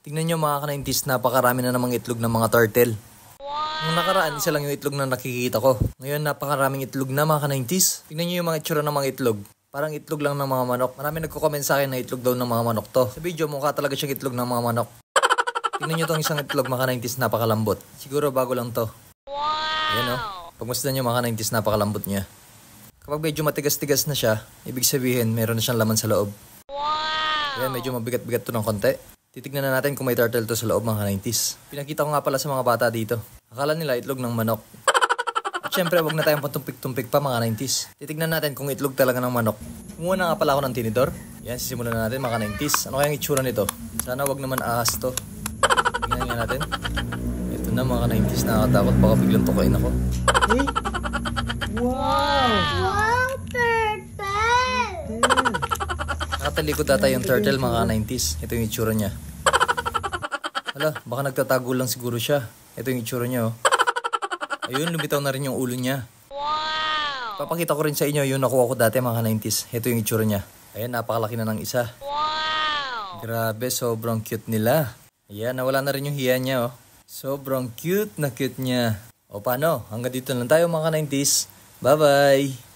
Tingnan nyo mga ka-90s, napakarami na namang itlog ng mga turtle. Nung nakaraan, isa lang yung itlog na nakikita ko. Ngayon, napakaraming itlog na mga ka-90s. Tingnan nyo yung mga itsura ng mga itlog. Parang itlog lang ng mga manok. Marami nagko-comment sa akin na itlog daw ng mga manok to. Sa video, mukha talaga siyang itlog ng mga manok. Tingnan nyo tong isang itlog mga ka-90s, napakalambot. Siguro bago lang to. Ayan o. Pagmasdan nyo mga ka-90s, napakalambot niya. Kapag medyo matigas-tigas na siya, ibig sabihin, meron na siyang laman sa loob. Ayan, medyo mabigat-bigat to ng konti. Titignan na natin kung may turtle to sa loob mga ka-90s. Pinakita ko nga pala sa mga bata dito. Akala nila itlog ng manok. At syempre, wag na tayong patumpik-tumpik pa mga 90s. Titignan natin kung itlog talaga ng manok. Kumuha na nga pala ako ng tinidor. Yan, sisimulan na natin mga 90s. Ano kayang itsura nito? Sana wag naman ahas to. Tingnan nga natin. Ito na mga 90s, nakakatakot. Baka biglang tukain ako. Hey! Wow! Wow, turtle! Nakatalikod ata yung turtle mga 90s. Ito yung itsura niya. Hala, baka nagtatago lang siguro siya. Ito yung itsura niya oh. Ayun, lumitaw na rin yung ulo niya. Wow! Papakita ko rin sa inyo yung nakuha ko dati mga 90s. Ito yung itsura niya. Ayan, napakalaki na ng isa. Wow! Grabe, sobrang cute nila. Ayan, nawala na rin yung hiya niya oh. Sobrang cute na cute niya. O paano? Hanggang dito lang tayo mga 90s. Bye-bye!